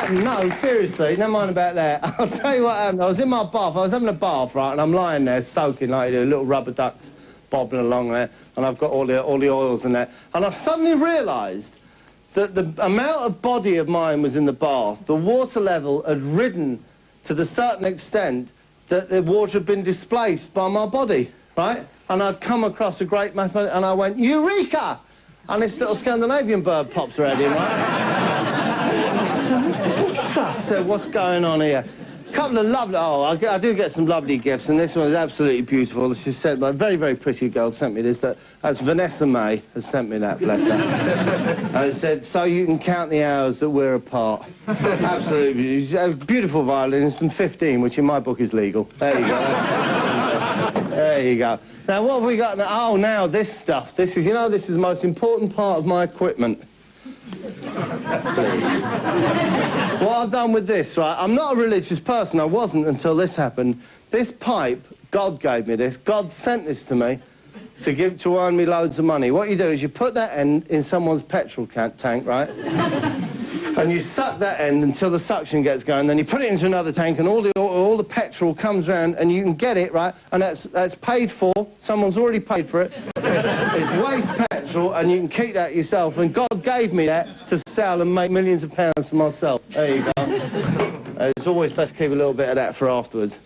No, seriously, never mind about that. I'll tell you what happened. I was in my bath, I was having a bath, right, and I'm lying there soaking like a little rubber ducks bobbing along there, and I've got all the oils and that. And I suddenly realised that the amount of body of mine was in the bath, the water level had risen to the certain extent that the water had been displaced by my body, right? And I'd come across a great mathematician, and I went, Eureka! And this little Scandinavian bird pops her head in, right? I said, what's going on here? A couple of lovely... Oh, I do get some lovely gifts, and this one is absolutely beautiful. She said, my very, very pretty girl sent me this. That's Vanessa May has sent me that, bless her. I said, so you can count the hours that we're apart. Absolutely. Beautiful violinist, and 15, which in my book is legal. There you go. There you go. Now, what have we got now? Oh, now, this stuff. This is, you know, this is the most important part of my equipment. Please. What I've done with this, right, I'm not a religious person. I wasn't until this happened. This pipe, God gave me this. God sent this to me to earn me loads of money. What you do is you put that end in someone's petrol tank, right? And you suck that end until the suction gets going, then you put it into another tank, and all the petrol comes round, and you can get it, right? And that's paid for. Someone's already paid for it. It's waste petrol, and you can keep that yourself. And God gave me that to sell and make millions of pounds for myself. There you go. It's always best to keep a little bit of that for afterwards.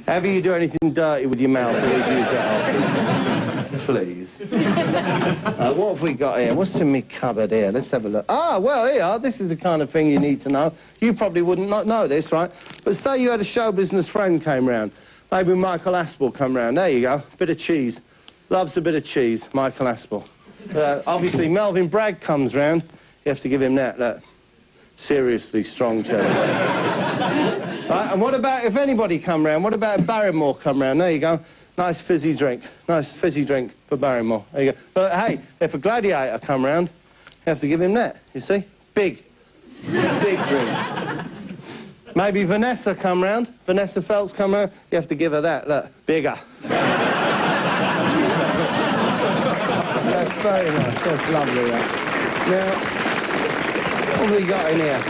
However you do anything dirty with your mouth, always use that afterwards. Please. What have we got here? What's in my cupboard here? Let's have a look. Ah, well, here, this is the kind of thing you need to know. You probably wouldn't not know this, right? But say you had a show business friend came round. Maybe Michael Aspel come round. There you go. Bit of cheese. Loves a bit of cheese, Michael Aspel. Obviously, Melvin Bragg comes round. You have to give him that seriously strong cherry. Right, and what about if anybody come round? What about if Barrymore come round? There you go. Nice fizzy drink. Nice fizzy drink for Barrymore. There you go. But hey, if a gladiator come round, you have to give him that, you see? Big. Big drink. Maybe Vanessa come round. Vanessa Feltz come round. You have to give her that. Look, bigger. That's very nice. That's lovely, that. Now, what have we got in here?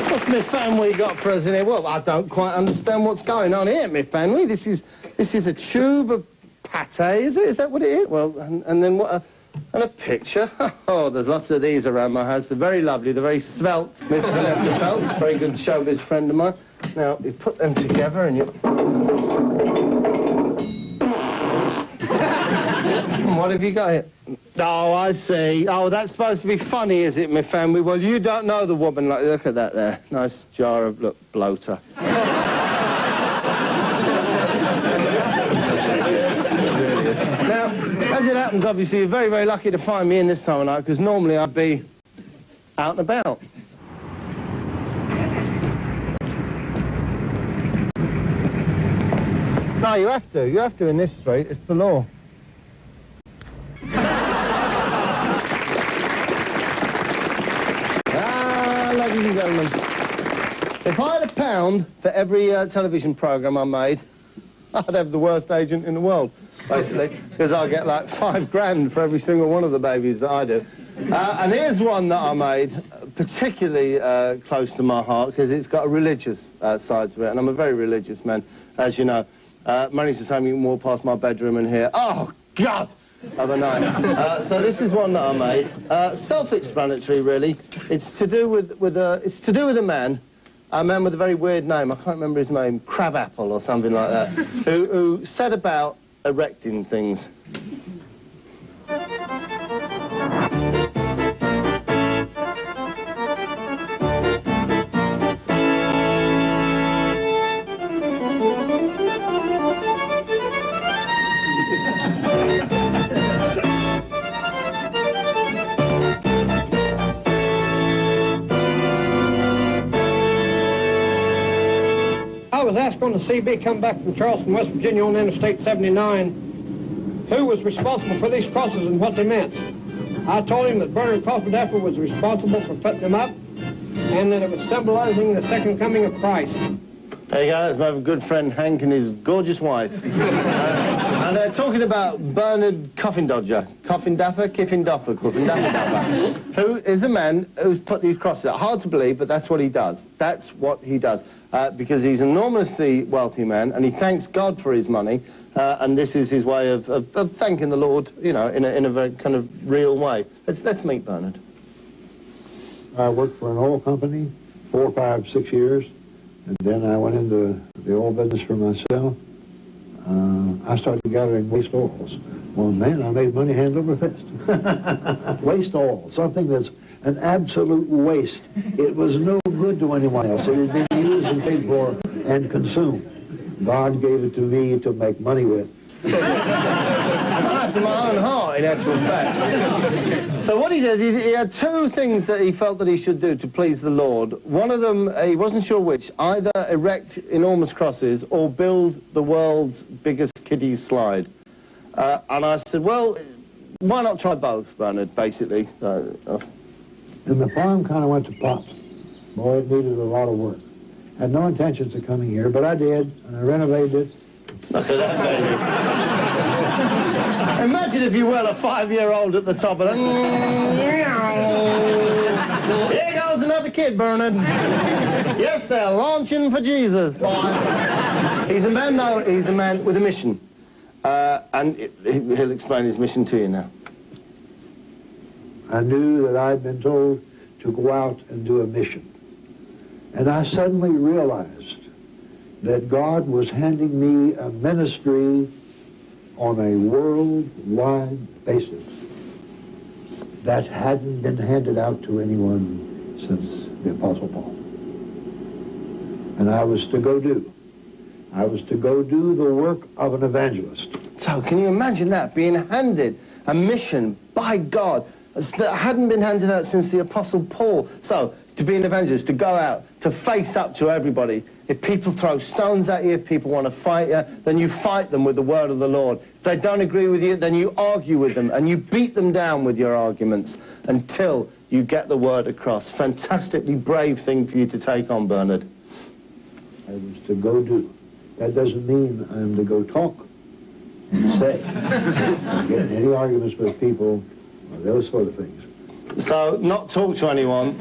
What's my family got for us in here? Well, I don't quite understand what's going on here, my family. This is a tube of pate, is it? Is that what it is? Well, and then what? And a picture. Oh, there's lots of these around my house. They're very lovely. They're very svelte, Miss Vanessa Feltz. Very good showbiz friend of mine. Now, you put them together and you... What have you got here? Oh, I see. Oh, that's supposed to be funny, is it, my family? Well, you don't know the woman. Like, look at that there. Nice jar of, look, bloater. Now, as it happens, obviously, you're very, very lucky to find me in this time of night, because normally I'd be out and about. No, you have to. You have to in this street. It's the law. Ladies and gentlemen, if I had £1 for every television programme I made, I'd have the worst agent in the world, basically, because I get like £5 for every single one of the babies that I do. And here's one that I made, particularly close to my heart, because it's got a religious side to it, and I'm a very religious man, as you know. Many times you can walk past my bedroom and hear, oh, God! Of a night. So this is one that I made. Self-explanatory, really. It's to do with a man with a very weird name. I can't remember his name. Crabapple or something like that. who set about erecting things. I was asked on the CB come back from Charleston, West Virginia on Interstate 79 who was responsible for these crosses and what they meant. I told him that Bernard Crawford Effer was responsible for putting them up and that it was symbolizing the second coming of Christ. There you go, that's my good friend Hank and his gorgeous wife. And talking about Bernard Coffin Dodger, Coffin Daffer, Kiffin Doffer, Coffin Daffer, who is a man who's put these crosses out. Hard to believe, but that's what he does. That's what he does. Because he's an enormously wealthy man, and he thanks God for his money, and this is his way of thanking the Lord, you know, in a very kind of real way. Let's meet Bernard. I worked for an oil company 4, 5, 6 years, and then I went into the oil business for myself. I started gathering waste oils. Well, man, I made money hand over fist. Waste oil, something that's an absolute waste. It was no good to anyone else. It had been used and paid for and consumed. God gave it to me to make money with. After my own heart, in actual fact. So what he did, he had 2 things that he felt that he should do to please the Lord. One of them, he wasn't sure which, either erect enormous crosses or build the world's biggest kiddie slide. And I said, well, why not try both, Bernard, basically? And the farm kind of went to pot. Boy, it needed a lot of work. Had no intentions of coming here, but I did, and I renovated it. Look at that, baby. Imagine if you were a 5-year-old at the top of it. Here goes another kid, Bernard. Yes, they're launching for Jesus, boy. He's a man, though. He's a man with a mission. And he'll explain his mission to you now. I knew that I'd been told to go out and do a mission. And I suddenly realized that God was handing me a ministry on a worldwide basis that hadn't been handed out to anyone since the Apostle Paul. And I was to go do the work of an evangelist. So can you imagine that, being handed a mission by God that hadn't been handed out since the Apostle Paul? So to be an evangelist, to go out, to face up to everybody. If people throw stones at you, if people want to fight you, then you fight them with the word of the Lord. If they don't agree with you, then you argue with them, and you beat them down with your arguments until you get the word across. Fantastically brave thing for you to take on, Bernard. I was to go do. That doesn't mean I'm to go talk and say. Get in any arguments with people, or those sort of things. So, not talk to anyone,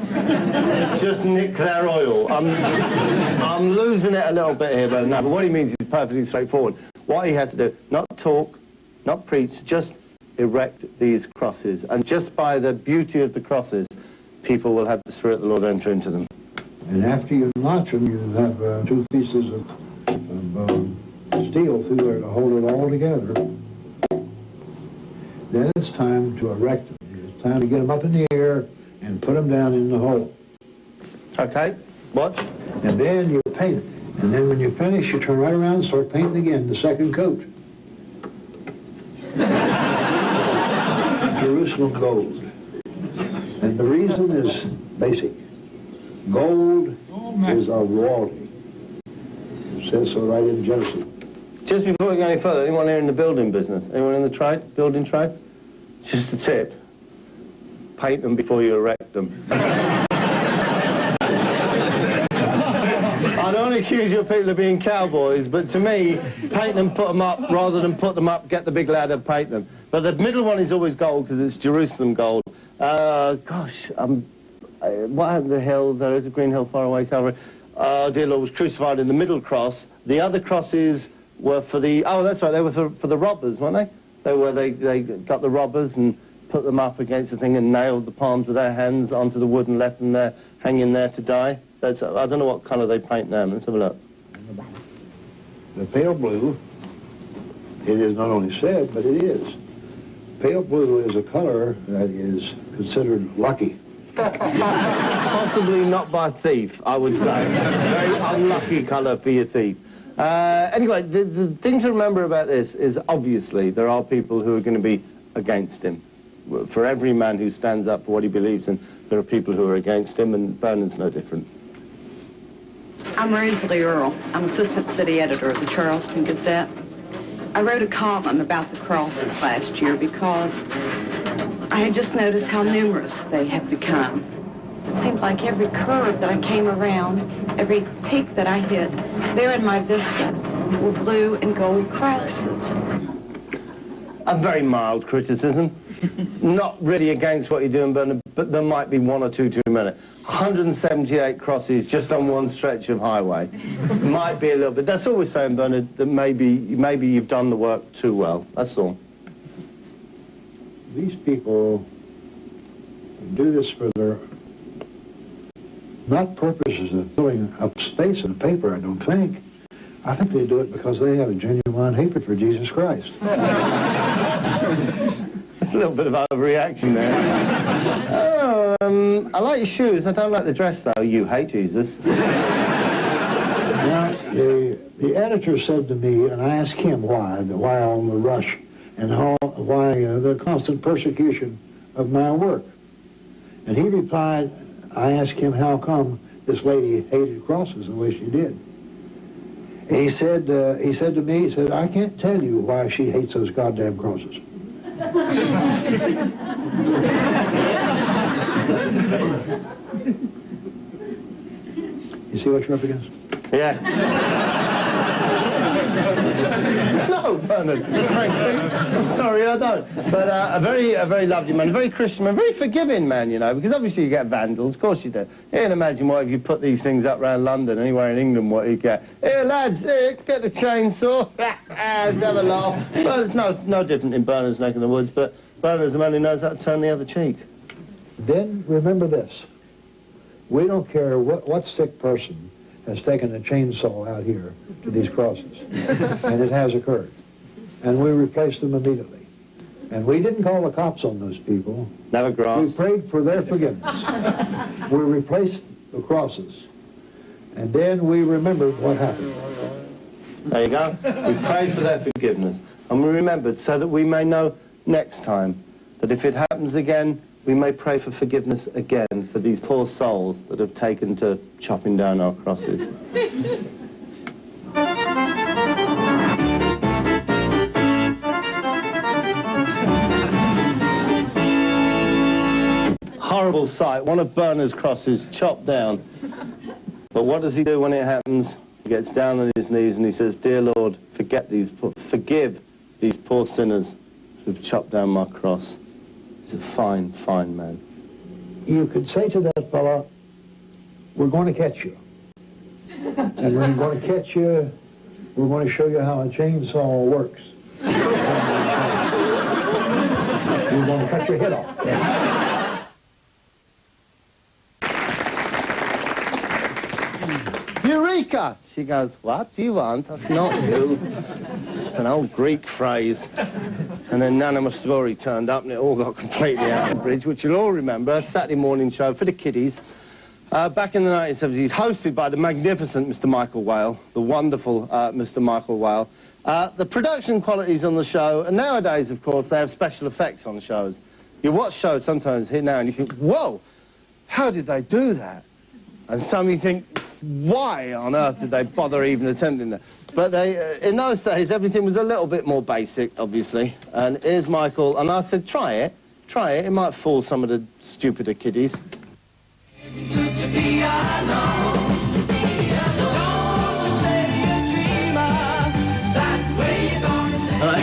just nick their oil. I'm losing it a little bit here, but no, but what he means is perfectly straightforward. What he had to do, not talk, not preach, just erect these crosses. And just by the beauty of the crosses, people will have the Spirit of the Lord enter into them. And after you notch them, you have 2 pieces of steel through there to hold it all together. Then it's time to erect them. It's time to get them up in the air and put them down in the hole. Okay, watch. And then you paint it. And then when you finish, you turn right around and start painting again, the second coat. Jerusalem gold. And the reason is basic. Gold is a royalty. It says so right in Genesis. Just before we go any further, anyone here in the building business? Anyone in the trade, building trade? Just a tip. Paint them before you erect them. I don't accuse your people of being cowboys, but to me, paint them, put them up, rather than put them up, get the big ladder, paint them. But the middle one is always gold, because it's Jerusalem gold. Gosh, what happened to the hill? There is a green hill far away, Calvary. Dear Lord was crucified in the middle cross. The other crosses were for the, oh, that's right, they were for the robbers, weren't they? They got the robbers and put them up against the thing and nailed the palms of their hands onto the wood and left them there, hanging there to die. I don't know what colour they paint them. Let's have a look. The pale blue, it is not only said, but it is. Pale blue is a color that is considered lucky. Possibly not by a thief, I would say. Very unlucky colour for your thief. Anyway, the thing to remember about this is obviously there are people who are going to be against him. For every man who stands up for what he believes in, there are people who are against him, and Bernard's no different. I'm Rosalie Earle. I'm assistant city editor of the Charleston Gazette. I wrote a column about the crosses last year because I had just noticed how numerous they have become. It seemed like every curve that I came around, every peak that I hit, there in my vista were blue and gold crosses. A very mild criticism. Not really against what you're doing, Bernard, but there might be one or two too many. 178 crosses just on one stretch of highway. Might be a little bit. That's all we're saying, Bernard, that maybe you've done the work too well. That's all. These people do this for their, not purposes of filling up space in paper, I don't think. I think they do it because they have a genuine hatred for Jesus Christ. That's a little bit of overreaction there. Oh, I like your shoes. I don't like the dress, though. You hate Jesus. Now, the editor said to me, and I asked him why all the rush and why the constant persecution of my work. And he replied, I asked him how come this lady hated crosses the way she did. And he said to me, he said, I can't tell you why she hates those goddamn crosses. You see what you're up against? Yeah. No, Bernard, frankly, I'm sorry I don't. But a very lovely man, a very Christian man, very forgiving man, you know, because obviously you get vandals, of course you do. You can imagine what if you put these things up around London, anywhere in England, what you get. Here, lads, here, get the chainsaw, let's have a laugh. Well, it's no different in Bernard's neck of the woods, but Bernard's the man who knows how to turn the other cheek. Then remember this. We don't care what sick person has taken a chainsaw out here to these crosses. And it has occurred. And we replaced them immediately. And we didn't call the cops on those people. Never grass. We prayed for their forgiveness. We replaced the crosses. And then we remembered what happened. There you go. We prayed for their forgiveness. And we remembered so that we may know next time that if it happens again, we may pray for forgiveness again for these poor souls that have taken to chopping down our crosses. Horrible sight. One of Bernard's crosses chopped down. But what does he do when it happens? He gets down on his knees and he says, Dear Lord, forgive these poor sinners who've chopped down my cross. He's a fine, fine man. You could say to that fella, we're going to catch you. And when we're going to catch you, we're going to show you how a chainsaw works. We're going to cut your head off. Eureka! She goes, what do you want? That's not you. It's an old Greek phrase. And then Nana Muscori turned up and it all got completely out of the bridge, which you'll all remember, a Saturday morning show for the kiddies. Back in the 1970s, hosted by the magnificent Mr. Michael Whale, the wonderful Mr. Michael Whale. The production qualities on the show, and nowadays, of course, they have special effects on shows. You watch shows sometimes here now and you think, whoa, how did they do that? And some you think, why on earth did they bother even attempting that? But in those days, everything was a little bit more basic, obviously. And here's Michael, and I said, try it, it might fool some of the stupider kiddies.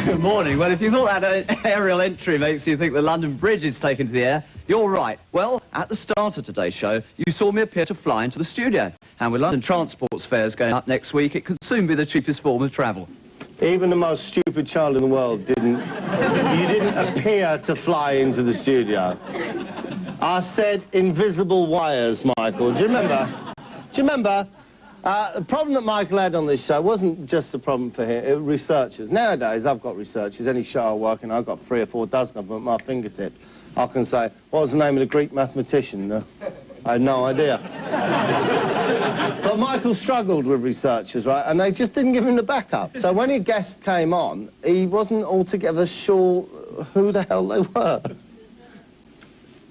Good morning. Well, if you thought that aerial entry makes you think the London Bridge is taken to the air, you're right. Well, at the start of today's show, you saw me appear to fly into the studio. And with London Transport's fares going up next week, it could soon be the cheapest form of travel. Even the most stupid child in the world didn't appear to fly into the studio. I said invisible wires, Michael. Do you remember? Do you remember? The problem that Michael had on this show wasn't just a problem for him, researchers. Nowadays, I've got researchers. Any show I work in, I've got 3 or 4 dozen of them at my fingertips. I can say, what was the name of the Greek mathematician? I had no idea. But Michael struggled with researchers, right? And they just didn't give him the backup. So when a guest came on, he wasn't altogether sure who the hell they were.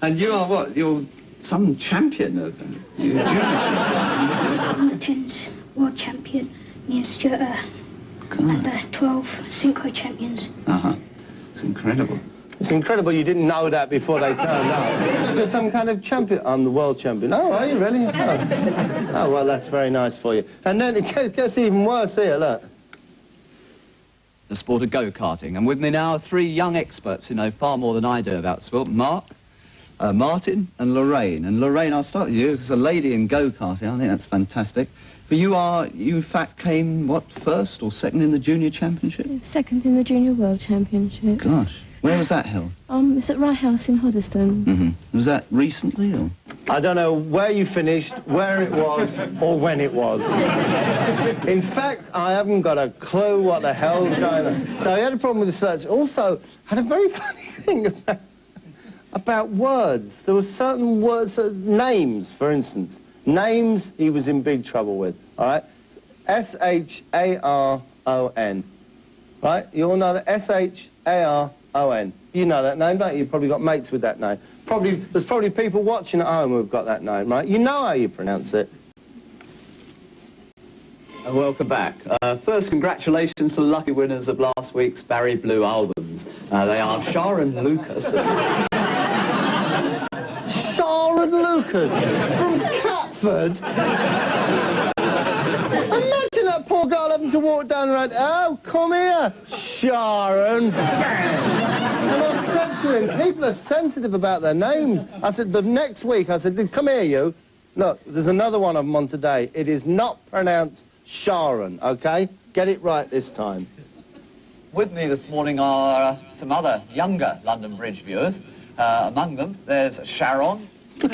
And you are what? You're some champion of them. Tennis world champion, me and Stuart and 12 synchro champions. It's incredible. It's incredible you didn't know that before they turned up. You're some kind of champion. I'm the world champion. Oh, are you really? Oh, well, that's very nice for you. And then it gets even worse here, look. the sport of go-karting. And with me now are three young experts who know far more than I do about sport. Mark, Martin and Lorraine. And Lorraine, I'll start with you, because a lady in go-karting, I think that's fantastic. But you in fact came, what, first or second in the junior championship? Second in the junior world championship. Gosh, where was that held? It's at Rye House in Hoddesdon. Mm-hmm. Was that recently, or? I don't know where you finished, where it was, or when it was. In fact, I haven't got a clue what the hell's going on. So he had a problem with the search. Also, had a very funny thing about words. There were certain words, names, for instance. Names he was in big trouble with, all right? S-H-A-R-O-N, right? You all know that, S-H-A-R-O-N. You know that name, don't you? You've probably got mates with that name. There's probably people watching at home who've got that name, right? You know how you pronounce it. And welcome back. First, congratulations to the lucky winners of last week's Barry Blue albums. They are Sharon Lucas. Sharon Lucas from Catford. Imagine that poor girl having to walk down the road. Oh, come here, Sharon. And I said to him, people are sensitive about their names. I said, the next week, I said, come here, you. Look, there's another one of them on today. It is not pronounced Sharon, okay? Get it right this time. With me this morning are some other younger London Bridge viewers. Among them, there's Sharon. Make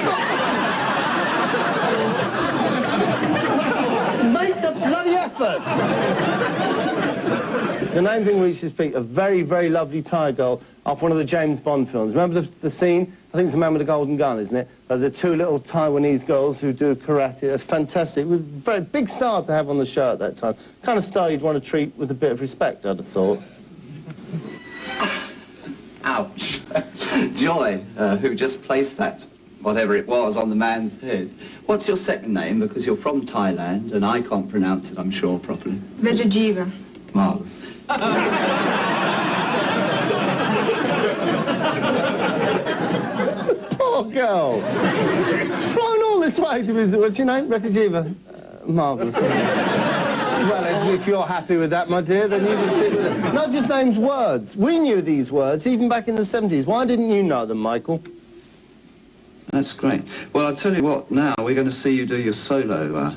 the bloody effort! The name thing reaches peak, a very, very lovely Thai girl off one of the James Bond films. Remember the scene? I think it's The Man with the Golden Gun, isn't it? The two little Taiwanese girls who do karate. It's fantastic. It was a very big star to have on the show at that time. Kind of star you'd want to treat with a bit of respect, I'd have thought. Ouch. Joy, who just placed that, whatever it was, on the man's head. What's your second name? Because you're from Thailand, and I can't pronounce it, I'm sure, properly. Vejajiva. Marvellous. Poor girl. Flown all this way to visit. What's your name? Retajiva. Marvellous. Well, if you're happy with that, my dear, then you just stick with it. Not just names, words. We knew these words, even back in the 70s. Why didn't you know them, Michael? That's great. Well, I'll tell you what, now we're going to see you do your solo,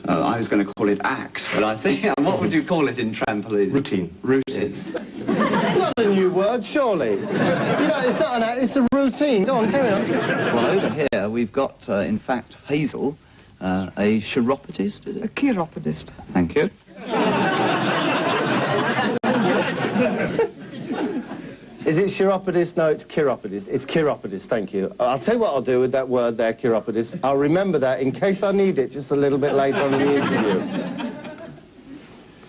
I was going to call it act, but I think, what would you call it in trampoline? Routine. Routines. Not a new word, surely. You know, it's not an act, it's a routine. Go on, carry on. Well, over here we've got, in fact, Hazel, a chiropodist, is it? A chiropodist. Thank you. Is it chiropodist? No, it's chiropodist. It's chiropodist, thank you. I'll tell you what I'll do with that word there, chiropodist. I'll remember that in case I need it just a little bit later on in the interview.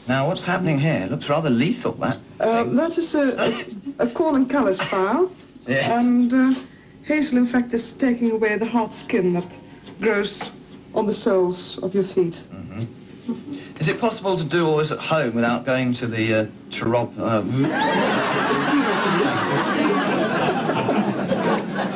Now, what's happening here? It looks rather lethal, that. That is a corn and callus file. Yes. And Hazel, in fact, is taking away the hard skin that grows on the soles of your feet. Mm-hmm. Is it possible to do all this at home without going to the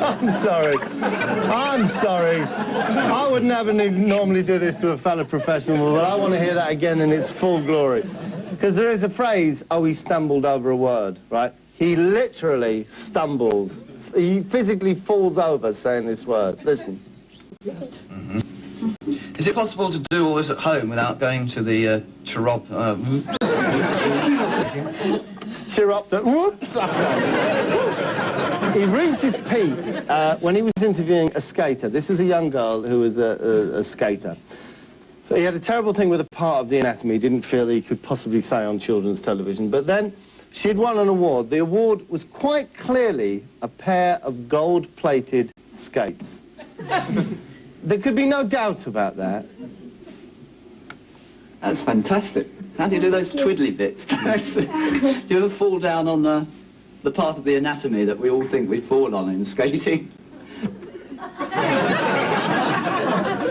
I'm sorry. I'm sorry. I would never normally do this to a fellow professional, but I want to hear that again in its full glory. Because there is a phrase, oh, he stumbled over a word, right? He literally stumbles. He physically falls over saying this word. Listen. Mm-hmm. Is it possible to do all this at home without going to the Whoops! He reached his peak when he was interviewing a skater. This is a young girl who was a skater. He had a terrible thing with a part of the anatomy he didn't feel he could possibly say on children's television. But then she had won an award. The award was quite clearly a pair of gold-plated skates. There could be no doubt about that. That's fantastic. How do you do those twiddly bits? Do you ever fall down on the part of the anatomy that we all think we fall on in skating?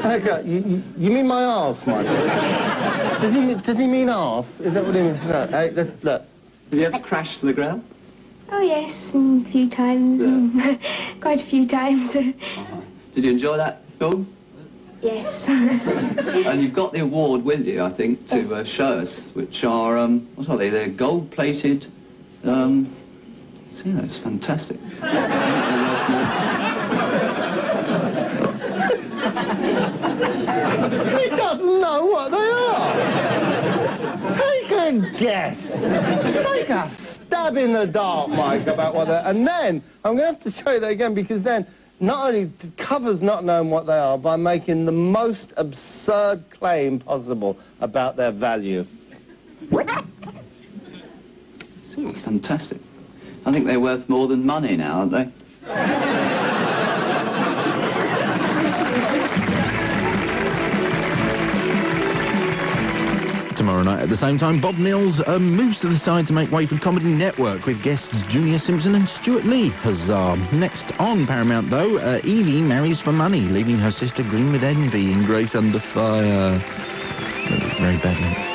Okay, you mean my arse, Michael? Does he mean arse? Is that what he means? No, look. Have you ever crashed to the ground? Oh, yes, a few times. Yeah. Quite a few times. Did you enjoy that film? Yes. And you've got the award with you, I think, to show us, which are, what are they? They're gold-plated, so, yeah, it's fantastic. He doesn't know what they are. Take a guess. Take a stab in the dark, Mike, about what they're... And then, I'm going to have to show you that again, because then, not only covers not knowing what they are, by making the most absurd claim possible about their value. See, it's fantastic. I think they're worth more than money now, aren't they? Tomorrow night at the same time, Bob Mills moves to the side to make way for Comedy Network with guests Junior Simpson and Stuart Lee. Huzzah. Next on Paramount, though, Evie marries for money, leaving her sister green with envy in Grace Under Fire. Very badly.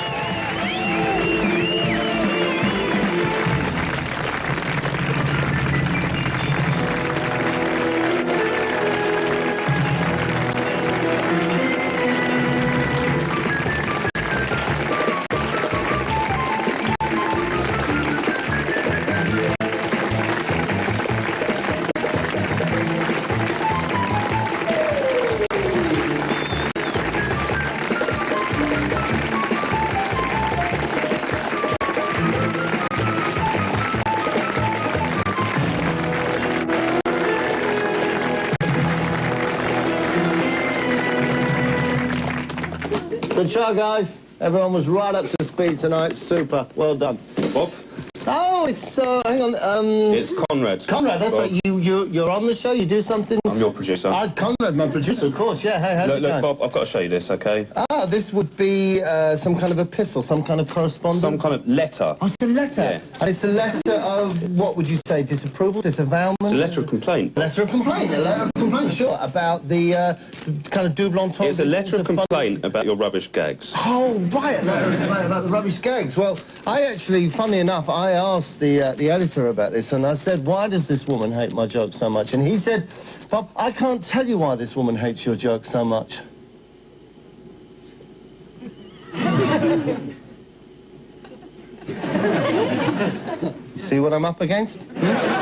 Good show, guys. Everyone was right up to speed tonight. Super. Well done. Bob? Oh, it's, hang on, It's Conrad. Conrad, that's Bob. right. You're on the show, you do something? I'm your producer. Conrad, my producer, of course, yeah. Hey, how's it going? Look, Bob, I've got to show you this, OK? Ah, this would be some kind of epistle, some kind of correspondence? Some kind of letter. Oh, it's a letter? Yeah. And it's a letter of, what would you say, disapproval, disavowalment? It's a letter of complaint. A letter of complaint, a letter of complaint, sure, about the kind of double entendre. It's a letter of complaint about your rubbish gags. Oh, right, a letter of complaint about the rubbish gags. Well, I actually, funnily enough, I asked the editor about this, and I said, why does this woman hate my jokes so much? And he said, Bob, I can't tell you why this woman hates your jokes so much. You see what I'm up against? Hmm?